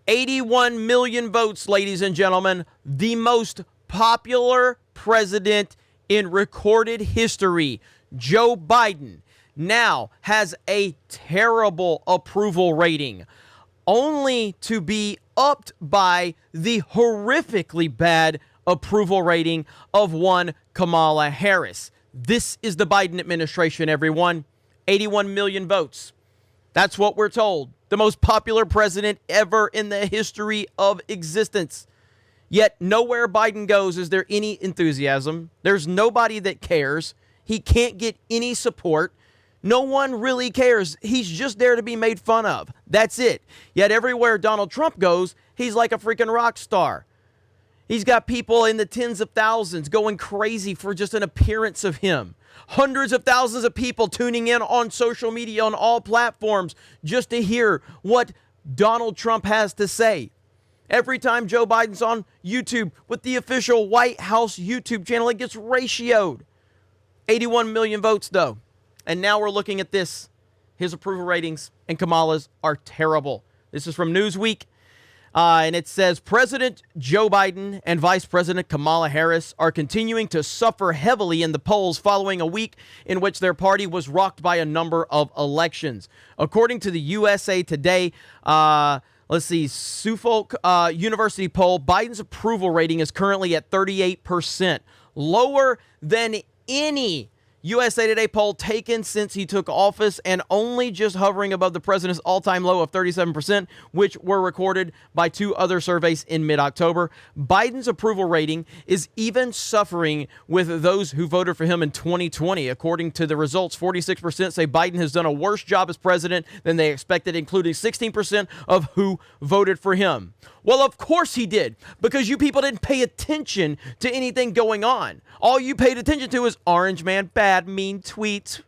81 million votes, ladies and gentlemen. The most popular president in recorded history, Joe Biden, now has a terrible approval rating, only to be upped by the horrifically bad approval rating of one Kamala Harris. This is the Biden administration, everyone. 81 million votes. That's what we're told. The most popular president ever in the history of existence. Yet nowhere Biden goes is there any enthusiasm. There's nobody that cares. He can't get any support. No one really cares. He's just there to be made fun of. That's it. Yet everywhere Donald Trump goes, he's like a freaking rock star. He's got people in the tens of thousands going crazy for just an appearance of him. Hundreds of thousands of people tuning in on social media on all platforms just to hear what Donald Trump has to say. Every time Joe Biden's on YouTube with the official White House YouTube channel, it gets ratioed. 81 million votes, though. And now we're looking at this. His approval ratings and Kamala's are terrible. This is from Newsweek. And it says, President Joe Biden and Vice President Kamala Harris are continuing to suffer heavily in the polls following a week in which their party was rocked by a number of elections. According to the USA Today, Suffolk University poll, Biden's approval rating is currently at 38%, lower than any USA Today poll taken since he took office, and only just hovering above the president's all-time low of 37%, which were recorded by two other surveys in mid-October. Biden's approval rating is even suffering with those who voted for him in 2020. According to the results, 46% say Biden has done a worse job as president than they expected, including 16% of who voted for him. Well, of course he did, because you people didn't pay attention to anything going on. All you paid attention to is Orange Man bad, mean tweets.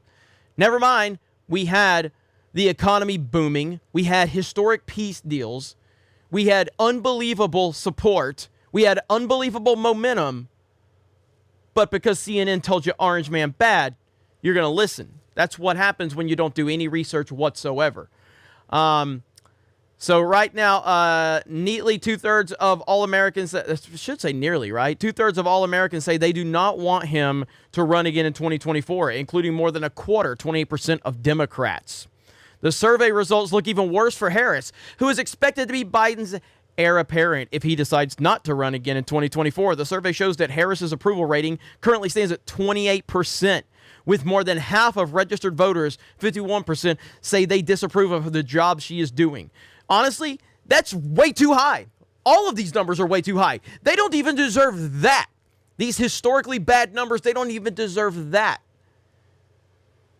Never mind, we had the economy booming. We had historic peace deals. We had unbelievable support. We had unbelievable momentum. But because CNN told you Orange Man bad, you're going to listen. That's what happens when you don't do any research whatsoever. So right now, neatly two-thirds of all Americans, I should say nearly, right? Two-thirds of all Americans say they do not want him to run again in 2024, including more than a quarter, 28% of Democrats. The survey results look even worse for Harris, who is expected to be Biden's heir apparent if he decides not to run again in 2024. The survey shows that Harris's approval rating currently stands at 28%. With more than half of registered voters, 51%, say they disapprove of the job she is doing. Honestly, that's way too high. All of these numbers are way too high. They don't even deserve that. These historically bad numbers, they don't even deserve that.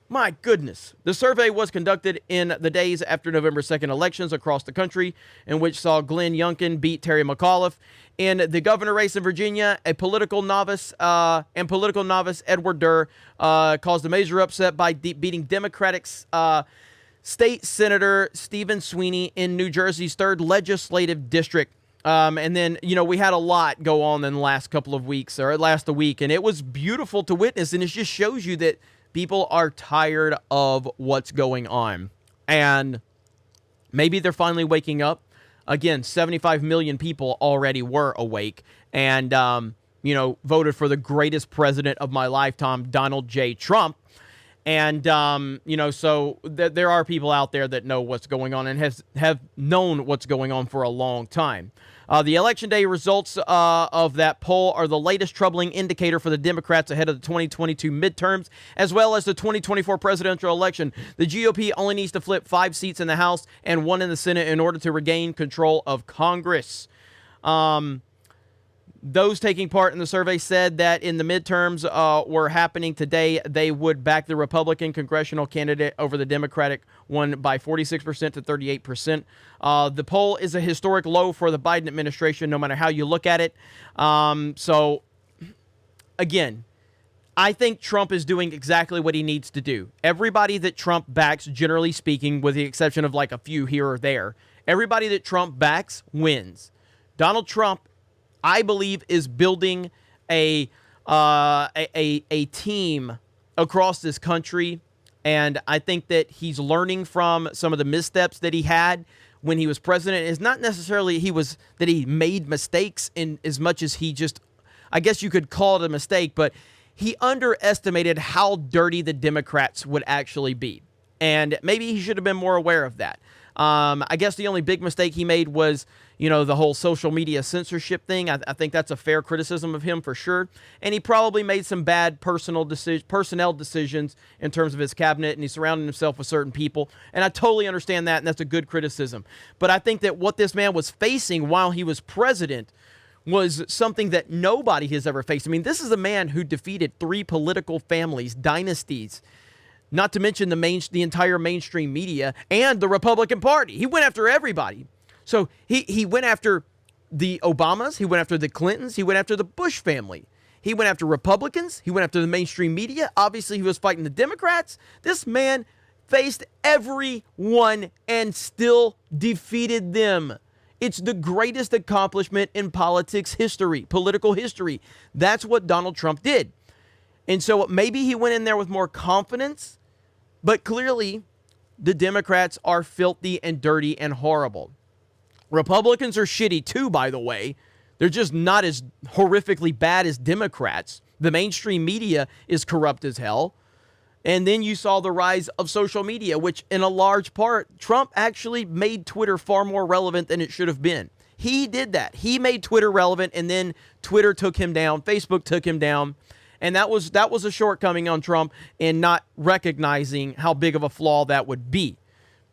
My goodness. The survey was conducted in the days after November 2nd elections across the country, in which saw Glenn Youngkin beat Terry McAuliffe. In the governor race in Virginia, political novice Edward Durr caused a major upset by beating Democratic State Senator Stephen Sweeney in New Jersey's 3rd legislative district. And then, we had a lot go on in the last couple of weeks, or last a week, and it was beautiful to witness, and it just shows you that people are tired of what's going on. And maybe they're finally waking up. Again, 75 million people already were awake and, voted for the greatest president of my lifetime, Donald J. Trump. And, so there are people out there that know what's going on and have known what's going on for a long time. The Election Day results of that poll are the latest troubling indicator for the Democrats ahead of the 2022 midterms, as well as the 2024 presidential election. The GOP only needs to flip 5 seats in the House and 1 in the Senate in order to regain control of Congress. Those taking part in the survey said that in the midterms were happening today, they would back the Republican congressional candidate over the Democratic one by 46% to 38%. The poll is a historic low for the Biden administration, no matter how you look at it. So, again, I think Trump is doing exactly what he needs to do. Everybody that Trump backs, generally speaking, with the exception of like a few here or there, everybody that Trump backs wins. Donald Trump, I believe, is building a team across this country, and I think that he's learning from some of the missteps that he had when he was president is not necessarily that he made mistakes in as much as he just, I guess you could call it a mistake, but he underestimated how dirty the Democrats would actually be. And maybe he should have been more aware of that. I guess the only big mistake he made was, the whole social media censorship thing. I think that's a fair criticism of him for sure. And he probably made some bad personnel decisions in terms of his cabinet, and he surrounded himself with certain people. And I totally understand that, and that's a good criticism. But I think that what this man was facing while he was president was something that nobody has ever faced. I mean, this is a man who defeated 3 political families, dynasties, not to mention the entire mainstream media and the Republican Party. He went after everybody. So he went after the Obamas, he went after the Clintons, he went after the Bush family. He went after Republicans, he went after the mainstream media. Obviously, he was fighting the Democrats. This man faced everyone and still defeated them. It's the greatest accomplishment in political history. That's what Donald Trump did. And so maybe he went in there with more confidence, but clearly the Democrats are filthy and dirty and horrible. Republicans are shitty too, by the way. They're just not as horrifically bad as Democrats. The mainstream media is corrupt as hell. And then you saw the rise of social media, which in a large part, Trump actually made Twitter far more relevant than it should have been. He did that. He made Twitter relevant, and then Twitter took him down. Facebook took him down. And that was a shortcoming on Trump in not recognizing how big of a flaw that would be.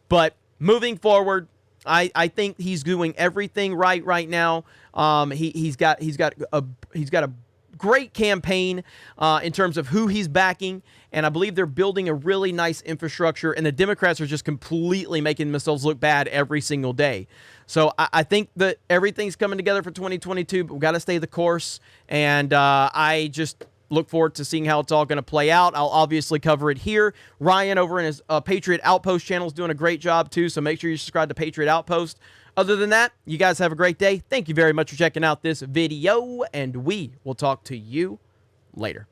But moving forward, I think he's doing everything right now. He's got a great campaign in terms of who he's backing, and I believe they're building a really nice infrastructure, and the Democrats are just completely making themselves look bad every single day. So I think that everything's coming together for 2022, but we've got to stay the course, and I just look forward to seeing how it's all going to play out. I'll obviously cover it here. Ryan over in his Patriot Outpost channel is doing a great job too, so make sure you subscribe to Patriot Outpost. Other than that, you guys have a great day. Thank you very much for checking out this video, and we will talk to you later.